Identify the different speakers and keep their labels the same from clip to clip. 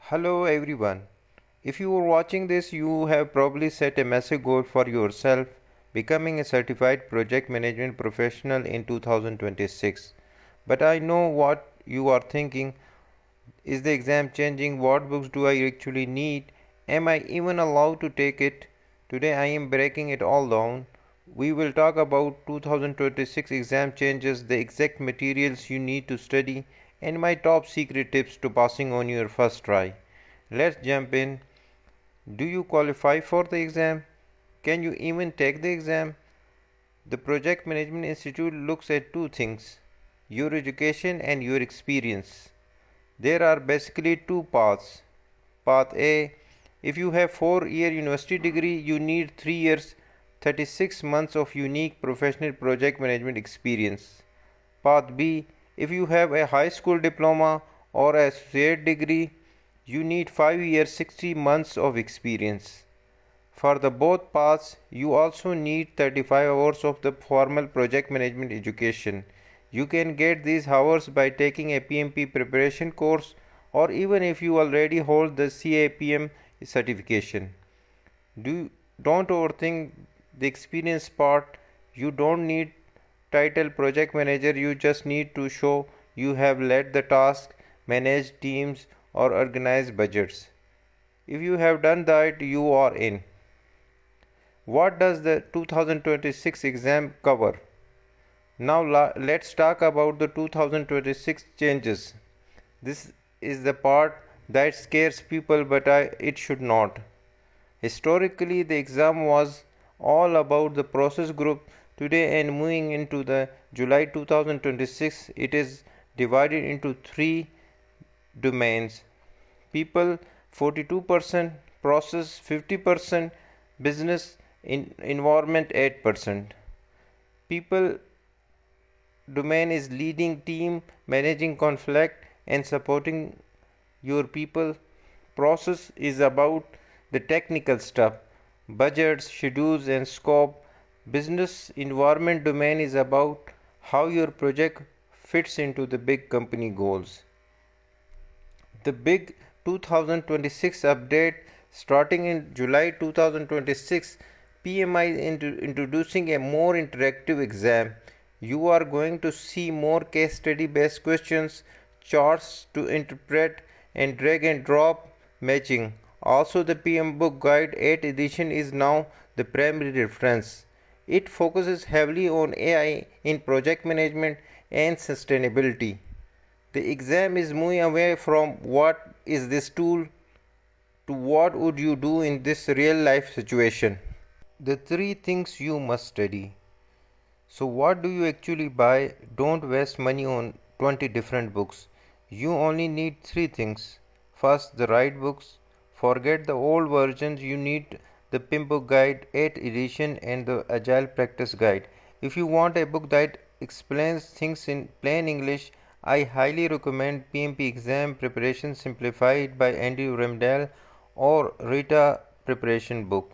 Speaker 1: Hello everyone. If you are watching this, you have probably set a massive goal for yourself, becoming a certified project management professional in 2026. But I know what you are thinking. Is the exam changing? What books do I actually need? Am I even allowed to take it? Today I am breaking it all down. We will talk about 2026 exam changes, the exact materials you need to study, and my top secret tips to passing on your first try. Let's jump in. Do you qualify for the exam? Can you even take the exam? The Project Management Institute looks at two things: your education and your experience. There are basically two paths. Path A: if you have 4-year university degree, you need 3 years 36 months of unique professional project management experience. Path B: if you have a high school diploma or associate degree, you need 5 years 60 months of experience. For the both paths, you also need 35 hours of the formal project management education. You can get these hours by taking a PMP preparation course, or even if you already hold the CAPM certification. Don't overthink the experience part. You don't need title project manager, you just need to show you have led the task, managed teams, or organized budgets. If you have done that, you are in. What does the 2026 exam cover? Now let's talk about the 2026 changes. This is the part that scares people, but it should not. Historically, the exam was all about the process group. Today and moving into the July 2026, it is divided into three domains: people 42%, process 50%, business environment 8%. People domain is leading team, managing conflict, and supporting your people. Process is about the technical stuff: budgets, schedules, and scope. Business environment domain is about how your project fits into the big company goals. The big 2026 update starting in July 2026, PMI is introducing a more interactive exam. You are going to see more case study based questions, charts to interpret, and drag and drop matching. Also, the PM Book Guide 8th edition is now the primary reference. It focuses heavily on AI in project management and sustainability. The exam is moving away from what is this tool to what would you do in this real life situation. The three things you must study. So, what do you actually buy? Don't waste money on 20 different books. You only need three things. First, the right books. Forget the old versions. You need the Pimp Book Guide 8th edition and the Agile Practice Guide. If you want a book that explains things in plain English, I highly recommend PMP Exam Preparation Simplified by Andrew Ramdell or Rita Preparation Book.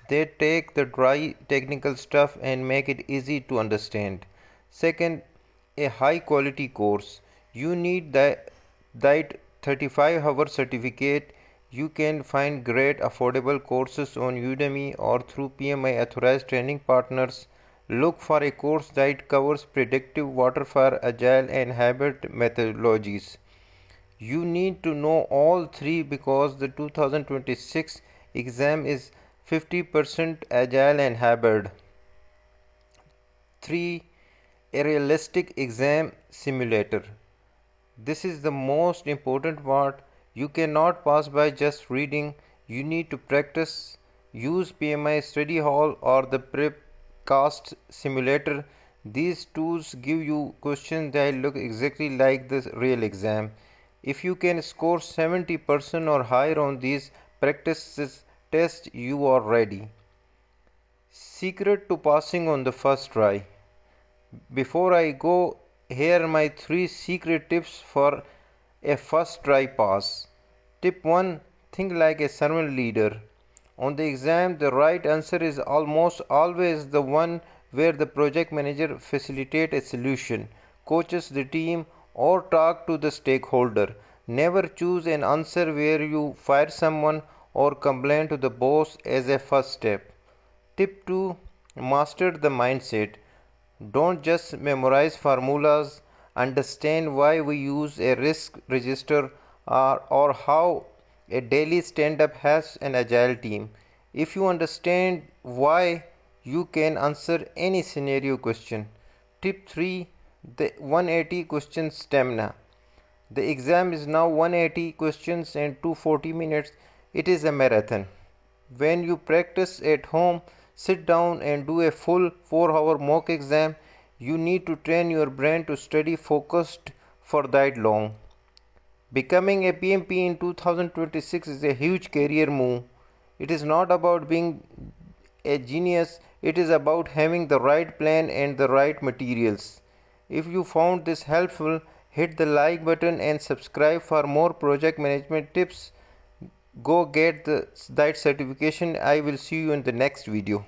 Speaker 1: They take the dry technical stuff and make it easy to understand. Second, a high quality course. You need that 35-hour certificate. You can find great affordable courses on Udemy or through PMI authorized training partners. Look for a course that covers predictive, waterfall, agile, and hybrid methodologies. You need to know all three because the 2026 exam is 50% agile and hybrid. 3. A realistic exam simulator. This is the most important part. You cannot pass by just reading. You need to practice. Use PMI Study Hall or the Prepcast simulator. These tools give you questions that look exactly like the real exam. If you can score 70% or higher on these practice tests, you are ready. Secret to passing on the first try. Before I go, here are my 3 secret tips for a first try pass. Tip 1: think like a sermon leader. On the exam, the right answer is almost always the one where the project manager facilitates a solution, coaches the team, or talk to the stakeholder. Never choose an answer where you fire someone or complain to the boss as a first step. Tip 2. Master the mindset. Don't just memorize formulas, understand why we use a risk register or how a daily stand up has an agile team. If you understand why, you can answer any scenario question. Tip 3. The 180 question stamina. The exam is now 180 questions and 240 minutes. It is a marathon. When you practice at home, sit down and do a full 4-hour mock exam. You need to train your brain to study focused for that long. Becoming a PMP in 2026 is a huge career move. It is not about being a genius, it is about having the right plan and the right materials. If you found this helpful, hit the like button and subscribe for more project management tips. Go get that certification. I will see you in the next video.